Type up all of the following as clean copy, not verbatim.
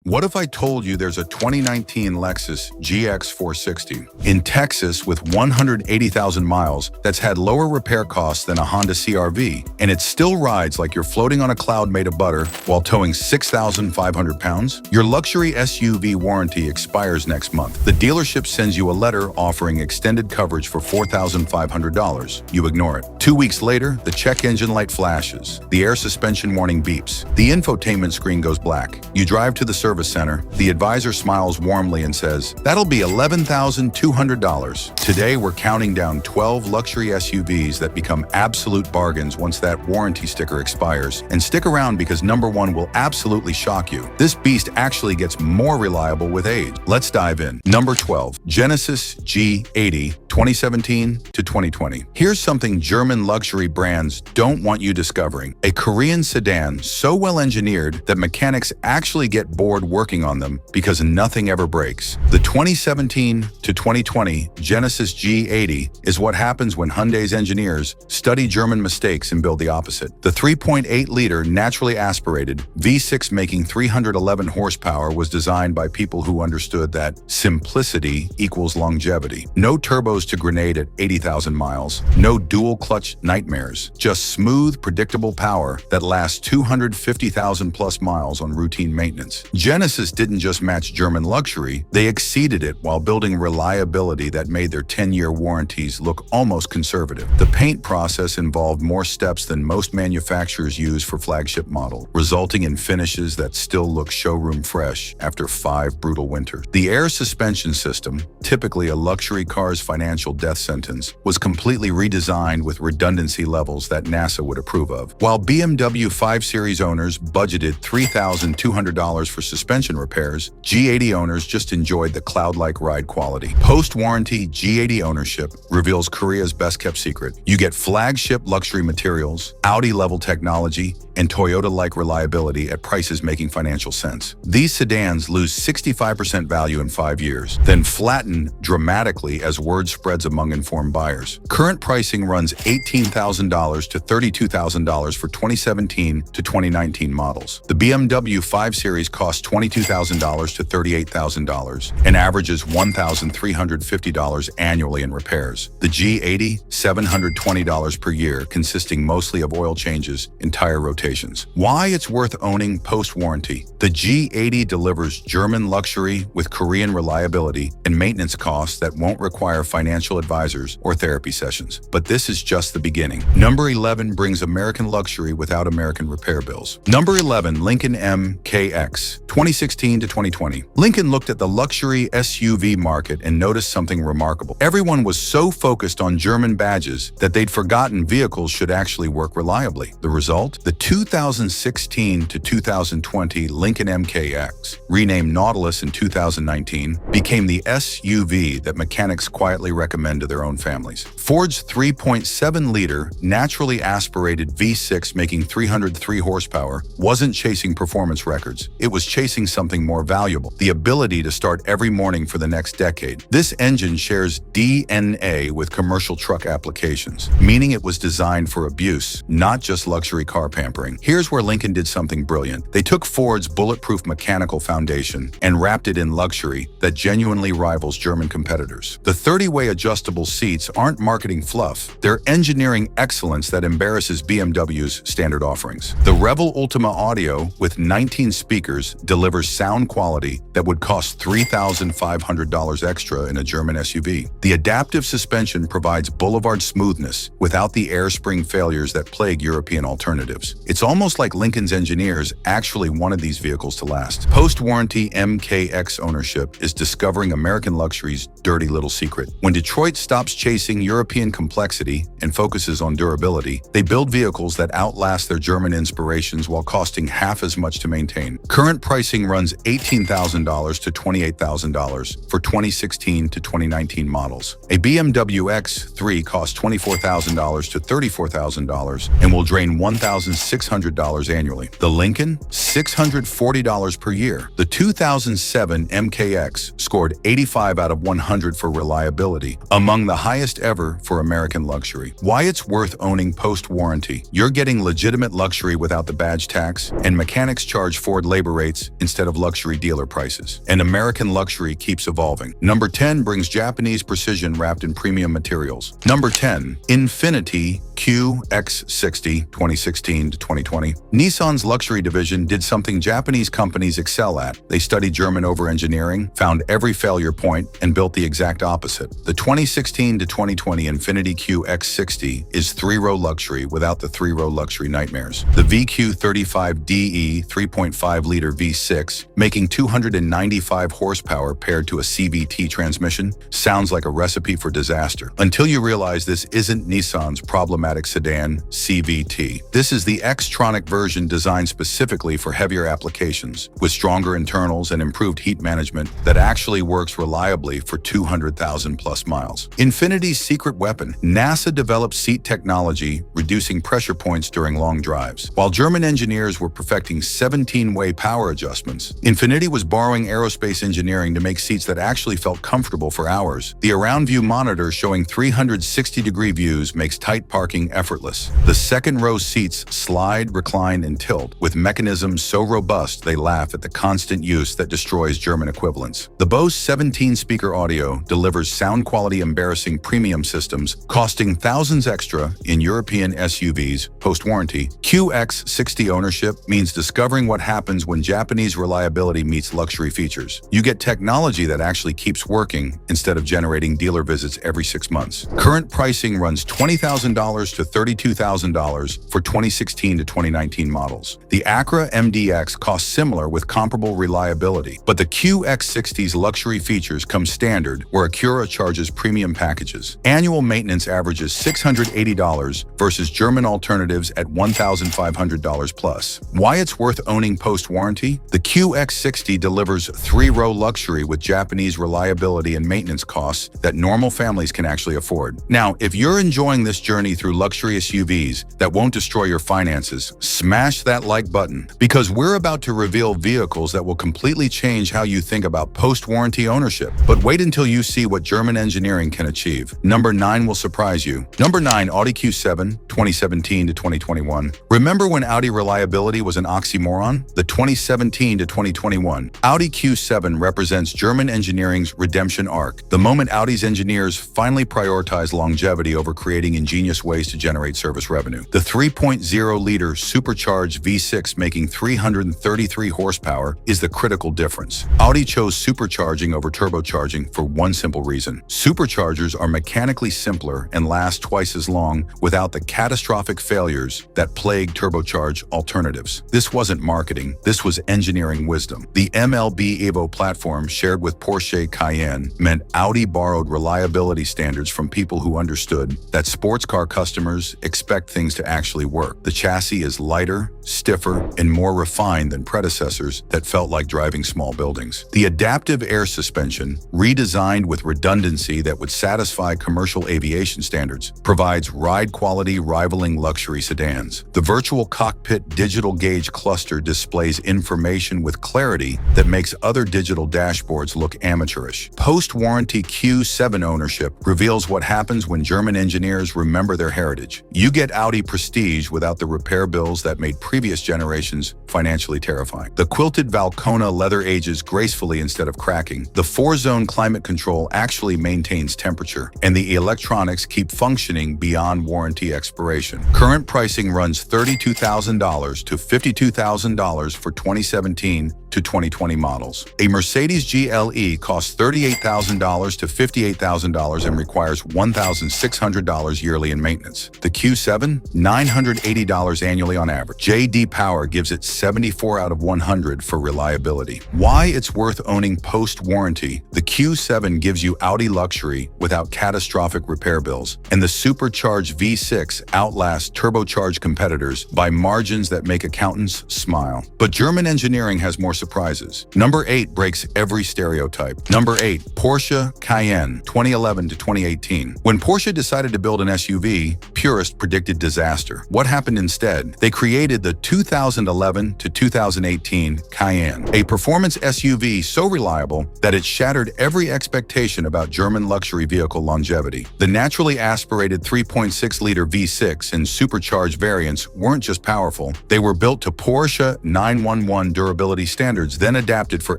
What if I told you there's a 2019 Lexus GX 460 in Texas with 180,000 miles that's had lower repair costs than a Honda CR-V, and it still rides like you're floating on a cloud made of butter while towing 6,500 pounds? Your luxury SUV warranty expires next month. The dealership sends you a letter offering extended coverage for $4,500. You ignore it. 2 weeks later, the check engine light flashes. The air suspension warning beeps. The infotainment screen goes black. You drive to the service center. The advisor smiles warmly and says, "That'll be $11,200. Today, we're counting down 12 luxury SUVs that become absolute bargains once that warranty sticker expires. And stick around because number one will absolutely shock you. This beast actually gets more reliable with age." Let's dive in. Number 12, Genesis G80, 2017 to 2020. Here's something German luxury brands don't want you discovering. A Korean sedan so well engineered that mechanics actually get bored working on them because nothing ever breaks. The 2017 to 2020 Genesis G80 is what happens when Hyundai's engineers study German mistakes and build the opposite. The 3.8-liter naturally aspirated V6 making 311 horsepower was designed by people who understood that simplicity equals longevity. No turbos to grenade at 80,000 miles, no dual clutch nightmares, just smooth, predictable power that lasts 250,000 plus miles on routine maintenance. Genesis didn't just match German luxury, they exceeded it while building reliability that made their 10-year warranties look almost conservative. The paint process involved more steps than most manufacturers use for flagship model, resulting in finishes that still look showroom fresh after 5 brutal winters. The air suspension system, typically a luxury car's financial death sentence, was completely redesigned with redundancy levels that NASA would approve of. While BMW 5 Series owners budgeted $3,200 for suspension repairs, G80 owners just enjoyed the cloud-like ride quality. Post-warranty G80 ownership reveals Korea's best-kept secret. You get flagship luxury materials, Audi-level technology, and Toyota-like reliability at prices making financial sense. These sedans lose 65% value in 5 years, then flatten dramatically as word spreads among informed buyers. Current pricing runs $18,000 to $32,000 for 2017 to 2019 models. The BMW 5 Series costs $22,000 to $38,000 and averages $1,350 annually in repairs. The G80, $720 per year, consisting mostly of oil changes and tire rotations. Why it's worth owning post-warranty? The G80 delivers German luxury with Korean reliability and maintenance costs that won't require financial advisors or therapy sessions. But this is just the beginning. Number 11 brings American luxury without American repair bills. Number 11, Lincoln MKX, 2016 to 2020. Lincoln looked at the luxury SUV market and noticed something remarkable. Everyone was so focused on German badges that they'd forgotten vehicles should actually work reliably. The result? The 2016 to 2020 Lincoln MKX, renamed Nautilus in 2019, became the SUV that mechanics quietly recommend to their own families. Ford's 3.7-liter naturally aspirated V6 making 303 horsepower wasn't chasing performance records. It was chasing something more valuable, the ability to start every morning for the next decade. This engine shares DNA with commercial truck applications, meaning it was designed for abuse, not just luxury car pampering. Here's where Lincoln did something brilliant. They took Ford's bulletproof mechanical foundation and wrapped it in luxury that genuinely rivals German competitors. The 30-way adjustable seats aren't marketing fluff. They're engineering excellence that embarrasses BMW's standard offerings. The Revel Ultima Audio, with 19 speakers, delivers sound quality that would cost $3,500 extra in a German SUV. The adaptive suspension provides boulevard smoothness without the air spring failures that plague European alternatives. It's almost like Lincoln's engineers actually wanted these vehicles to last. Post-warranty MKX ownership is discovering American luxury's dirty little secret. When Detroit stops chasing European complexity and focuses on durability, they build vehicles that outlast their German inspirations while costing half as much to maintain. Current pricing runs $18,000 to $28,000 for 2016 to 2019 models. A BMW X3 costs $24,000 to $34,000 and will drain $1,600 annually. The Lincoln, $640 per year. The 2007 MKX scored 85 out of 100 for reliability, among the highest ever for American luxury. Why it's worth owning post-warranty? You're getting legitimate luxury without the badge tax, and mechanics charge Ford labor rates instead of luxury dealer prices. And American luxury keeps evolving. Number 10 brings Japanese precision wrapped in premium materials. Number 10, Infiniti QX60 2016 to 2020. Nissan's luxury division did something Japanese companies excel at. They studied German over-engineering, found every failure point, and built the exact opposite. The 2016 to 2020 Infiniti QX60 is three-row luxury without the three-row luxury nightmares. The VQ35DE 3.5-liter V6, making 295 horsepower paired to a CVT transmission, sounds like a recipe for disaster. Until you realize this isn't Nissan's problematic sedan, CVT. This is the X-Tronic version designed specifically for heavier applications, with stronger internals and improved heat management that actually works reliably for 200,000 plus miles. Infiniti's secret weapon, NASA developed seat technology, reducing pressure points during long drives. While German engineers were perfecting 17-way power adjustments, Infiniti was borrowing aerospace engineering to make seats that actually felt comfortable for hours. The around view monitor showing 360-degree views makes tight parking effortless. The second-row seats slide, recline, and tilt, with mechanisms so robust they laugh at the constant use that destroys German equivalents. The Bose 17-speaker audio delivers sound quality embarrassing premium systems, costing thousands extra in European SUVs post-warranty. QX60 ownership means discovering what happens when Japanese reliability meets luxury features. You get technology that actually keeps working instead of generating dealer visits every 6 months. Current pricing runs $20,000 to $32,000 for 2016 to 2019 models. The Acura MDX costs similar with comparable reliability, but the QX60's luxury features come standard where Acura charges premium packages. Annual maintenance averages $680 versus German alternatives at $1,500 plus. Why it's worth owning post-warranty? The QX60 delivers three-row luxury with Japanese reliability and maintenance costs that normal families can actually afford. Now, if you're enjoying this journey through luxury SUVs that won't destroy your finances, smash that like button, because we're about to reveal vehicles that will completely change how you think about post-warranty ownership. But wait until you see what German engineering can achieve. Number 9 will surprise you. Number 9, Audi Q7, 2017 to 2021. Remember when Audi reliability was an oxymoron? The 2017 to 2021 Audi Q7 represents German engineering's redemption arc. The moment Audi's engineers finally prioritized longevity over creating ingenious ways to generate service revenue. The 3.0-liter supercharged V6 making 333 horsepower is the critical difference. Audi chose supercharging over turbocharging for one simple reason. Superchargers are mechanically simpler and last twice as long without the catastrophic failures that plague turbocharged alternatives. This wasn't marketing, this was engineering wisdom. The MLB Evo platform shared with Porsche Cayenne meant Audi borrowed reliability standards from people who understood that sports car customers expect things to actually work. The chassis is lighter, stiffer, and more refined than predecessors that felt like driving small buildings. The adaptive air suspension, redesigned with redundancy that would satisfy commercial aviation standards, provides ride quality rivaling luxury sedans. The virtual cockpit digital gauge cluster displays information with clarity that makes other digital dashboards look amateurish. Post-warranty Q7 ownership reveals what happens when German engineers remember their heritage. You get Audi prestige without the repair bills that made previous generations financially terrifying. The quilted Valcona leather ages gracefully instead of cracking. The 4-zone climate control actually maintains temperature, and the electronics keep functioning beyond warranty expiration. Current pricing runs $32,000 to $52,000 for 2017 to 2020 models. A Mercedes GLE costs $38,000 to $58,000 and requires $1,600 yearly in maintenance. The Q7, $980 annually on average. J.D. Power gives it 74 out of 100 for reliability. Why it's worth owning post-warranty? The Q7 gives you Audi luxury without catastrophic repair bills, and the supercharged V6 outlasts turbocharged competitors by margins that make accountants smile. But German engineering has more surprises. Number 8 breaks every stereotype. Number 8, Porsche Cayenne, 2011 to 2018. When Porsche decided to build an SUV, purists predicted disaster. What happened instead? They created the 2011 to 2018 Cayenne, a performance SUV so reliable that it shattered every expectation about German luxury vehicle longevity. The naturally aspirated 3.6-liter V6 and supercharged variants weren't just powerful, they were built to Porsche 911 durability standards, then adapted for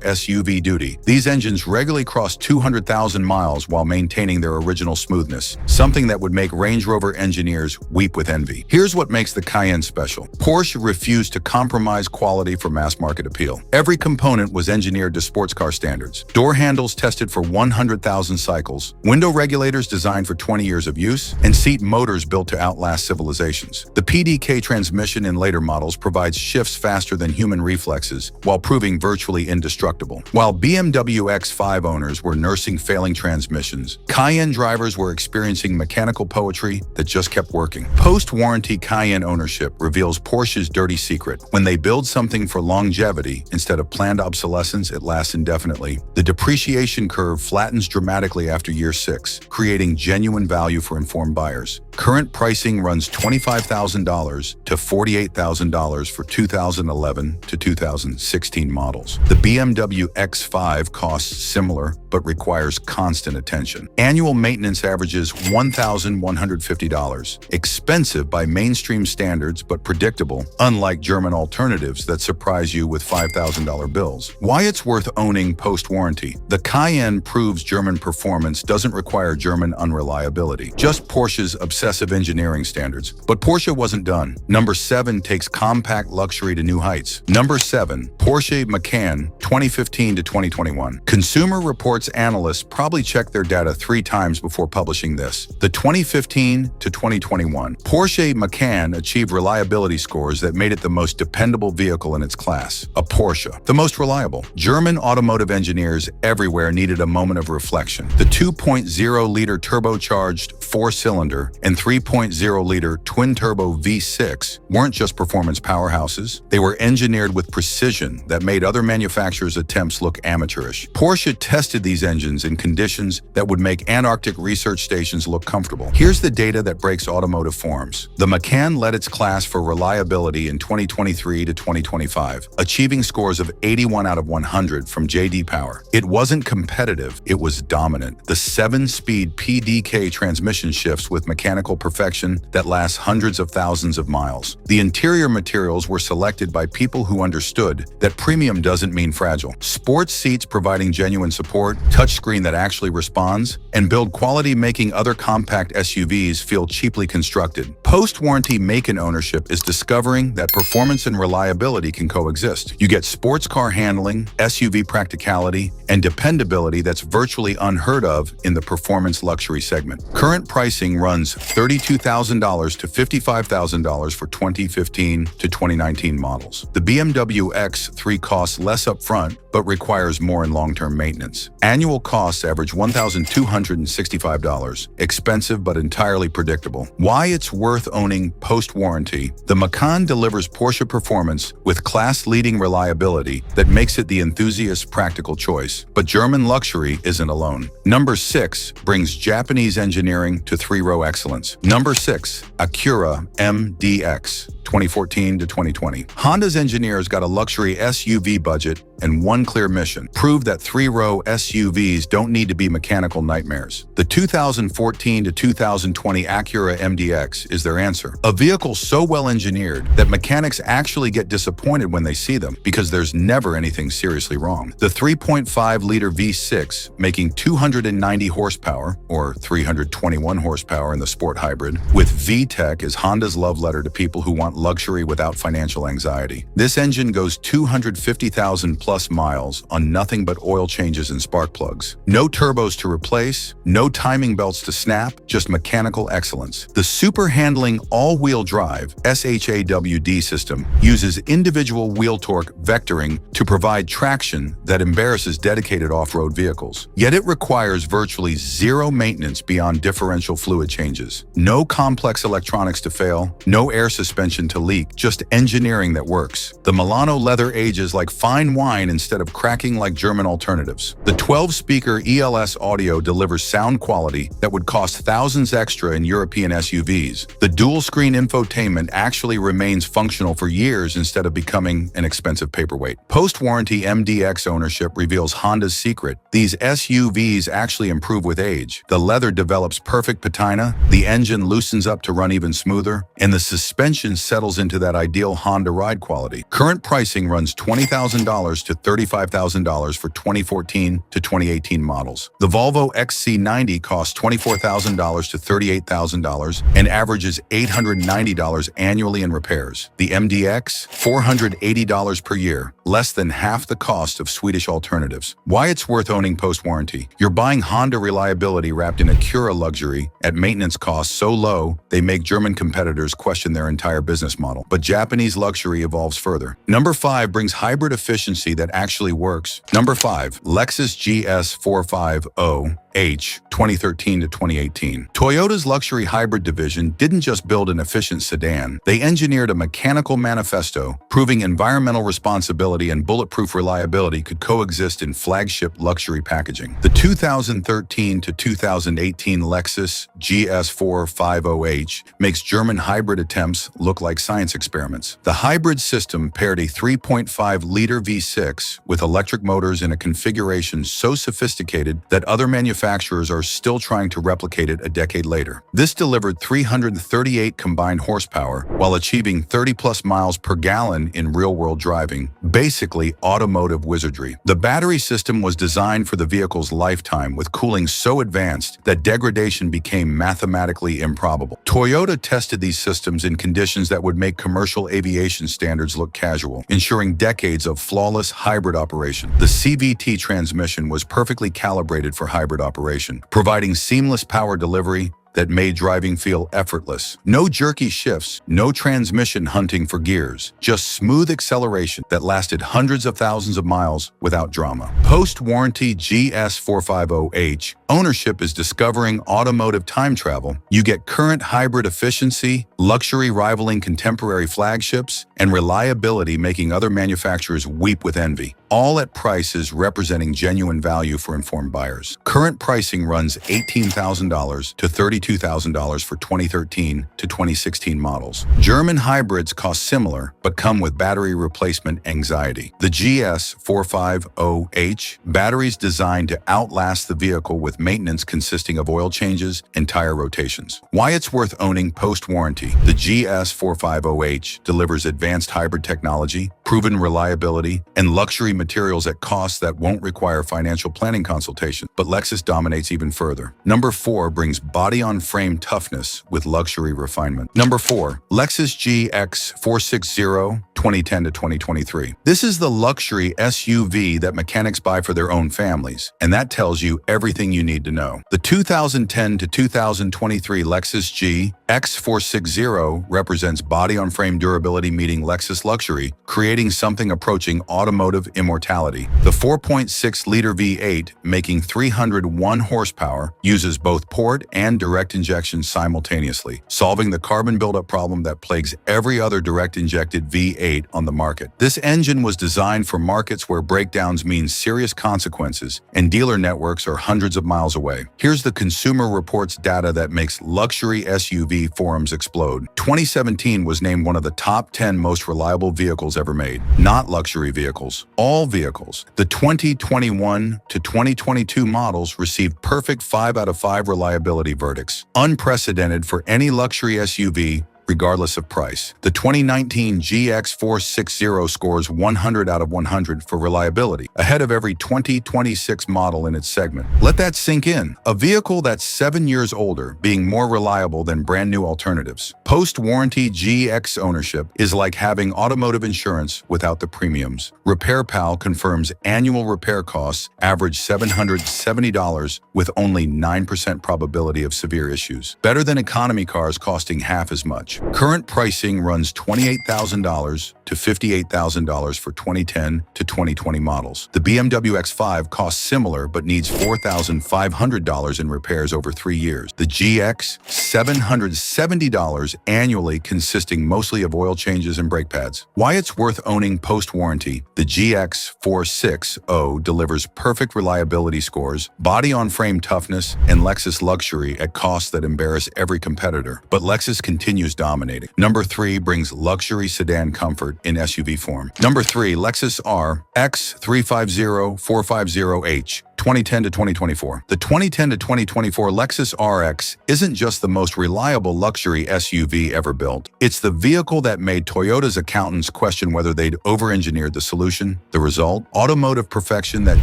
SUV duty. These engines regularly crossed 200,000 miles while maintaining their original smoothness, something that would make Range Rover engineers weep with envy. Here's what makes the Cayenne special. Porsche refused to compromise quality for mass-market appeal. Every component was engineered to sports car standards. Door handles tested for 100,000 cycles, window regulators designed for 20 years of use, and seat motors built to outlast civilizations. The PDK transmission in later models provides shifts faster than human reflexes while proving virtually indestructible. While BMW X5 owners were nursing failing transmissions, Cayenne drivers were experiencing mechanical poetry that just kept working. Post-warranty Cayenne ownership reveals Porsche's dirty secret. When they build something for longevity instead of planned obsolescence, it lasts indefinitely. The depreciation curve flattens dramatically after year 6, creating genuine value for informed buyers. Current pricing runs $25,000 to $48,000 for 2011 to 2016 models. The BMW X5 costs similar but requires constant attention. Annual maintenance averages $1,150. Expensive by mainstream standards but predictable, unlike German alternatives that surprise you with $5,000 bills. Why it's worth owning post-warranty? The Cayenne proves German performance doesn't require German unreliability, just Porsche's obsessive engineering standards. But Porsche wasn't done. Number 7 takes compact luxury to new heights. Number 7, Porsche Macan, 2015 to 2021. Consumer Reports analysts probably checked their data 3 times before publishing this. The 2015 to 2021 Porsche Macan achieved reliability scores that made it the most dependable vehicle in its class. A Porsche, the most reliable. German automotive engineers everywhere needed a moment of reflection. The 2.0-liter turbocharged 4-cylinder and 3.0-liter twin-turbo V6 weren't just performance powerhouses. They were engineered with precision that made other manufacturers' attempts look amateurish. Porsche tested these engines in conditions that would make Antarctic research stations look comfortable. Here's the data that breaks automotive forms. The Macan led its class for reliability in 2023 to 2025, achieving scores of 81 out of 100 from J.D. Power. It wasn't competitive, it was dominant. The 7-speed PDK transmission shifts with mechanical perfection that lasts hundreds of thousands of miles. The interior materials were selected by people who understood that premium doesn't mean fragile. Sports seats providing genuine support, touchscreen that actually responds, and build quality making other compact SUVs feel cheaply constructed. Post-warranty Macan ownership is discovering that performance and reliability can coexist. You get sports car handling, SUV practicality, and dependability that's virtually unheard of in the performance luxury segment. Current pricing runs $32,000 to $55,000 for 2015 to 2019 models. The BMW X3 costs less upfront but requires more in long-term maintenance. Annual costs average $1,265, expensive but entirely predictable. Why it's worth owning post-warranty? The Macan delivers Porsche performance with class-leading reliability that makes it the enthusiast's practical choice. But German luxury isn't alone. Number 6 brings Japanese engineering to 3-row excellence. Number 6, Acura MDX. 2014 to 2020. Honda's engineers got a luxury SUV budget and one clear mission: prove that 3-row SUVs don't need to be mechanical nightmares. The 2014 to 2020 Acura MDX is their answer. A vehicle so well engineered that mechanics actually get disappointed when they see them because there's never anything seriously wrong. The 3.5-liter V6 making 290 horsepower, or 321 horsepower in the sport hybrid, with VTEC is Honda's love letter to people who want luxury without financial anxiety. This engine goes 250,000 plus miles on nothing but oil changes and spark plugs. No turbos to replace, no timing belts to snap, just mechanical excellence. The super handling all-wheel drive SHAWD system uses individual wheel torque vectoring to provide traction that embarrasses dedicated off-road vehicles. Yet it requires virtually zero maintenance beyond differential fluid changes. No complex electronics to fail, no air suspension to leak, just engineering that works. The Milano leather ages like fine wine shine instead of cracking like German alternatives. The 12-speaker ELS audio delivers sound quality that would cost thousands extra in European SUVs. The dual-screen infotainment actually remains functional for years instead of becoming an expensive paperweight. Post-warranty MDX ownership reveals Honda's secret. These SUVs actually improve with age. The leather develops perfect patina, the engine loosens up to run even smoother, and the suspension settles into that ideal Honda ride quality. Current pricing runs $20,000 to $35,000 for 2014 to 2018 models. The Volvo XC90 costs $24,000 to $38,000 and averages $890 annually in repairs. The MDX, $480 per year, less than half the cost of Swedish alternatives. Why it's worth owning post-warranty? You're buying Honda reliability wrapped in Acura luxury at maintenance costs so low they make German competitors question their entire business model. But Japanese luxury evolves further. Number 5 brings hybrid efficiency that actually works. Number 5, Lexus GS 450H 2013 to 2018. Toyota's luxury hybrid division didn't just build an efficient sedan, they engineered a mechanical manifesto proving environmental responsibility and bulletproof reliability could coexist in flagship luxury packaging. The 2013 to 2018 Lexus GS 450H makes German hybrid attempts look like science experiments. The hybrid system paired a 3.5-liter V6 with electric motors in a configuration so sophisticated that other manufacturers are still trying to replicate it a decade later. This delivered 338 combined horsepower while achieving 30+ miles per gallon in real-world driving, basically automotive wizardry. The battery system was designed for the vehicle's lifetime with cooling so advanced that degradation became mathematically improbable. Toyota tested these systems in conditions that would make commercial aviation standards look casual, ensuring decades of flawless hybrid operation. The CVT transmission was perfectly calibrated for hybrid operation, providing seamless power delivery that made driving feel effortless. No jerky shifts, no transmission hunting for gears, just smooth acceleration that lasted hundreds of thousands of miles without drama. Post-warranty GS 450H ownership is discovering automotive time travel. You get current hybrid efficiency, luxury rivaling contemporary flagships, and reliability making other manufacturers weep with envy, all at prices representing genuine value for informed buyers. Current pricing runs $18,000 to $32,000 for 2013 to 2016 models. German hybrids cost similar, but come with battery replacement anxiety. The GS 450H batteries designed to outlast the vehicle with maintenance consisting of oil changes and tire rotations. Why it's worth owning post-warranty? The GS 450H delivers advanced hybrid technology, proven reliability, and luxury materials at costs that won't require financial planning consultation. But Lexus dominates even further. Number 4 brings body-on-frame toughness with luxury refinement. Number 4, Lexus GX 460 2010 to 2023. This is the luxury SUV that mechanics buy for their own families, and that tells you everything you need to know. The 2010 to 2023 Lexus GX 460 represents body-on-frame durability meeting Lexus luxury, creating something approaching automotive immortality. The 4.6-liter V8, making 301 horsepower, uses both port and direct injection simultaneously, solving the carbon buildup problem that plagues every other direct-injected V8 on the market. This engine was designed for markets where breakdowns mean serious consequences and dealer networks are hundreds of miles away. Here's the Consumer Reports data that makes luxury SUV forums explode. 2017 was named one of the top 10 most reliable vehicles ever made. Not luxury vehicles, all vehicles. The 2021 to 2022 models received perfect 5 out of 5 reliability verdicts, unprecedented for any luxury SUV regardless of price. The 2019 GX 460 scores 100 out of 100 for reliability, ahead of every 2026 model in its segment. Let that sink in. A vehicle that's 7 years older being more reliable than brand new alternatives. Post-warranty GX ownership is like having automotive insurance without the premiums. RepairPal confirms annual repair costs average $770 with only 9% probability of severe issues. Better than economy cars costing half as much. range. Current pricing runs $28,000 to $58,000 for 2010 to 2020 models. The BMW X5 costs similar but needs $4,500 in repairs over 3 years. The GX, $770 annually, consisting mostly of oil changes and brake pads. Why it's worth owning post-warranty. The GX460 delivers perfect reliability scores, body-on-frame toughness, and Lexus luxury at costs that embarrass every competitor. But Lexus continues dominating. Number 3 brings luxury sedan comfort in SUV form. Number 3, Lexus RX 350-450H. 2010 to 2024. The 2010 to 2024 Lexus RX isn't just the most reliable luxury SUV ever built. It's the vehicle that made Toyota's accountants question whether they'd over-engineered the solution. The result? Automotive perfection that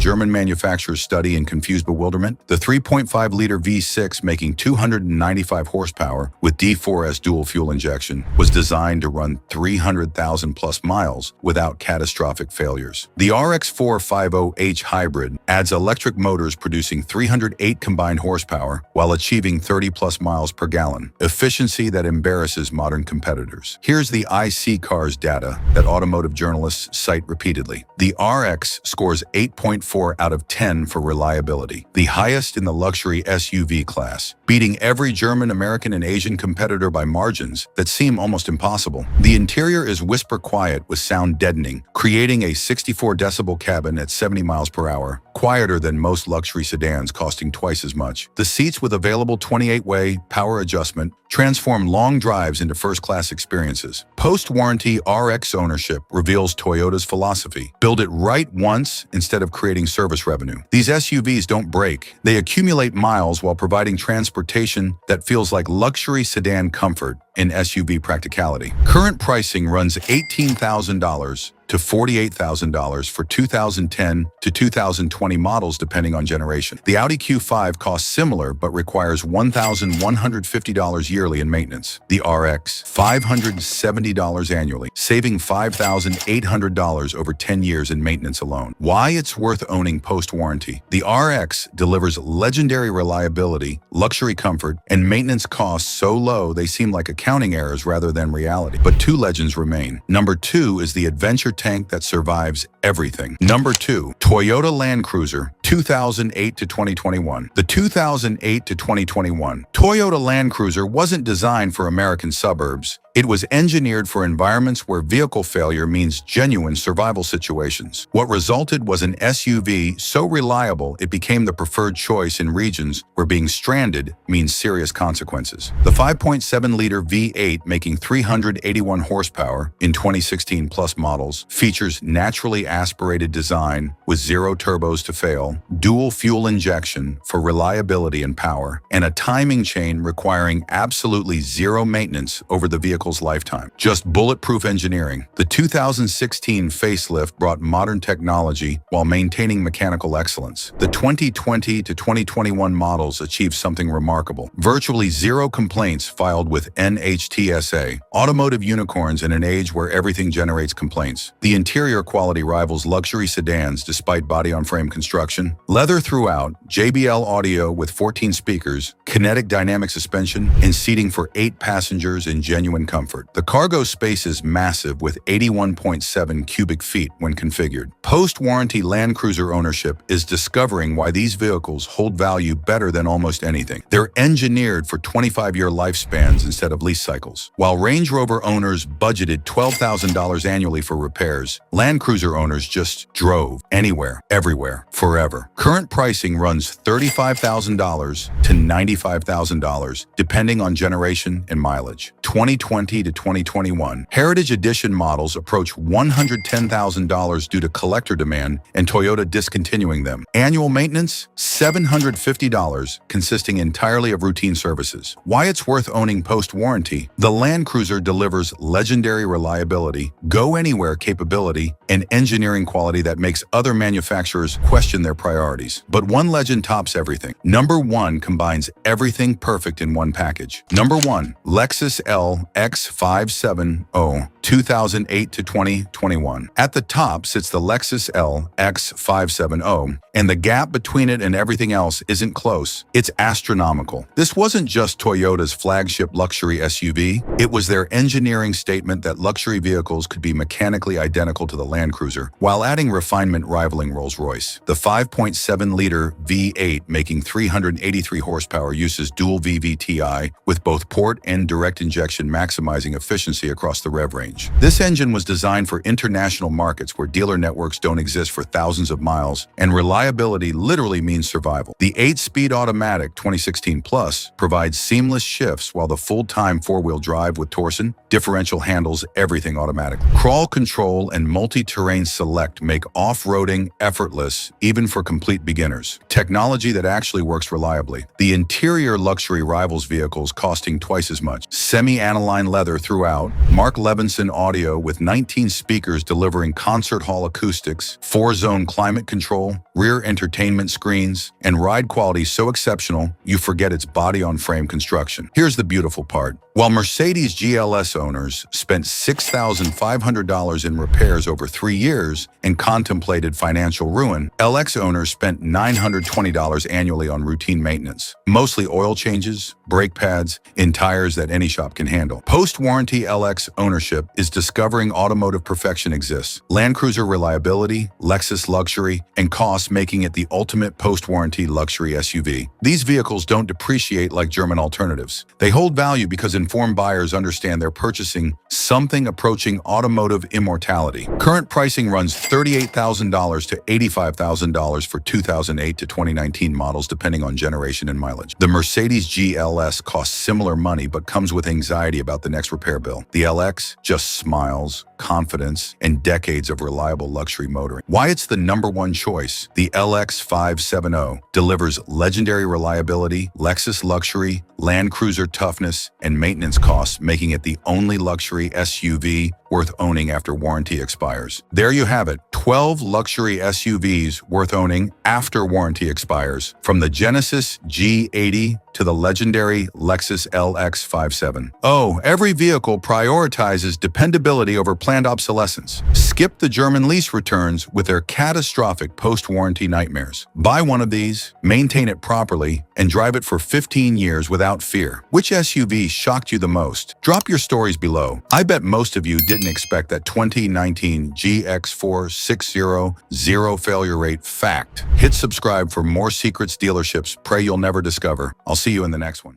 German manufacturers study in confused bewilderment. The 3.5-liter V6, making 295 horsepower with D4S dual fuel injection, was designed to run 300,000 plus miles without catastrophic failures. The RX 450H hybrid adds electric motors producing 308 combined horsepower while achieving 30 plus miles per gallon, efficiency that embarrasses modern competitors. Here's the IC Cars data that automotive journalists cite repeatedly. The RX scores 8.4 out of 10 for reliability, the highest in the luxury SUV class, beating every German, American, and Asian competitor by margins that seem almost impossible. The interior is whisper quiet with sound deadening, creating a 64 decibel cabin at 70 miles per hour, quieter than most luxury sedans costing twice as much. The seats with available 28-way power adjustment transform long drives into first-class experiences. Post-warranty RX ownership reveals Toyota's philosophy. Build it right once instead of creating service revenue. These SUVs don't break. They accumulate miles while providing transportation that feels like luxury sedan comfort in SUV practicality. Current pricing runs $18,000 to $48,000 for 2010 to 2020 models depending on generation. The Audi Q7 costs similar but requires $1,150 yearly in maintenance. The RX, $570 annually, saving $5,800 over 10 years in maintenance alone. Why it's worth owning post-warranty. The RX delivers legendary reliability, luxury comfort, and maintenance costs so low they seem like accounting errors rather than reality. But 2 legends remain. Number 2 is the adventure tank that survives everything. Number 2, Toyota Land Cruiser, 2008 to 2021. The 2008 to 2021 Toyota Land Cruiser wasn't designed for American suburbs. It was engineered for environments where vehicle failure means genuine survival situations. What resulted was an SUV so reliable it became the preferred choice in regions where being stranded means serious consequences. The 5.7-liter V8, making 381 horsepower in 2016 plus models, features naturally aspirated design with 0 turbos to fail, dual fuel injection for reliability and power, and a timing chain requiring absolutely 0 maintenance over the vehicle's lifetime. Just bulletproof engineering. The 2016 facelift brought modern technology while maintaining mechanical excellence. The 2020 to 2021 models achieved something remarkable. Virtually 0 complaints filed with NHTSA. Automotive unicorns in an age where everything generates complaints. The interior quality rivals luxury sedans despite body-on-frame construction. Leather throughout, JBL audio with 14 speakers, kinetic dynamic suspension, and seating for 8 passengers in genuine comfort. The cargo space is massive with 81.7 cubic feet when configured. Post-warranty Land Cruiser ownership is discovering why these vehicles hold value better than almost anything. They're engineered for 25-year lifespans instead of lease cycles. While Range Rover owners budgeted $12,000 annually for repairs, Land Cruiser owners just drove anywhere, everywhere, forever. Current pricing runs $35,000 to $95,000 depending on generation and mileage. 2020 to 2021. Heritage Edition models approach $110,000 due to collector demand and Toyota discontinuing them. Annual maintenance, $750, consisting entirely of routine services. Why it's worth owning post-warranty. The Land Cruiser delivers legendary reliability, go-anywhere capability, and engineering quality that makes other manufacturers question their priorities. But one legend tops everything. Number 1 combines everything perfect in one package. Number 1, Lexus LX LX570 2008 to 2021. At the top sits the Lexus LX 570, and the gap between it and everything else isn't close. It's astronomical. This wasn't just Toyota's flagship luxury SUV. It was their engineering statement that luxury vehicles could be mechanically identical to the Land Cruiser, while adding refinement rivaling Rolls-Royce. The 5.7-liter V8, making 383 horsepower, uses dual VVTi with both port and direct injection, maximizing efficiency across the rev range. This engine was designed for international markets where dealer networks don't exist for thousands of miles, and reliability literally means survival. The 8-speed automatic 2016 Plus provides seamless shifts, while the full-time four-wheel drive with Torsen differential handles everything automatically. Crawl control and multi-terrain select make off-roading effortless, even for complete beginners. Technology that actually works reliably. The interior luxury rivals vehicles costing twice as much. Semi-aniline leather throughout, Mark Levinson audio with 19 speakers delivering concert hall acoustics, 4-zone climate control, rear entertainment screens, and ride quality so exceptional you forget its body-on-frame construction. Here's the beautiful part. While Mercedes GLS owners spent $6,500 in repairs over 3 years and contemplated financial ruin, LX owners spent $920 annually on routine maintenance, mostly oil changes, brake pads, and tires that any shop can handle. Post-warranty LX ownership is discovering automotive perfection exists. Land Cruiser reliability, Lexus luxury, and cost making it the ultimate post-warranty luxury SUV. These vehicles don't depreciate like German alternatives. They hold value because informed buyers understand they're purchasing something approaching automotive immortality. Current pricing runs $38,000 to $85,000 for 2008 to 2019 models, depending on generation and mileage. The Mercedes GLS costs similar money but comes with anxiety about the next repair bill. The LX just smiles, confidence, and decades of reliable luxury motoring. Why it's the #1 choice, the LX 570 delivers legendary reliability, Lexus luxury, Land Cruiser toughness, and maintenance costs, making it the only luxury SUV worth owning after warranty expires. There you have it, 12 luxury SUVs worth owning after warranty expires, from the Genesis G80 to the legendary Lexus LX 570. Oh, every vehicle prioritizes dependability over planned obsolescence. Skip the German lease returns with their catastrophic post-warranty nightmares. Buy one of these, maintain it properly, and drive it for 15 years without fear. Which SUV shocked you the most? Drop your stories below. I bet most of you didn't expect that 2019 GX460 zero failure rate fact. Hit subscribe for more secrets dealerships pray you'll never discover. I'll see you in the next one.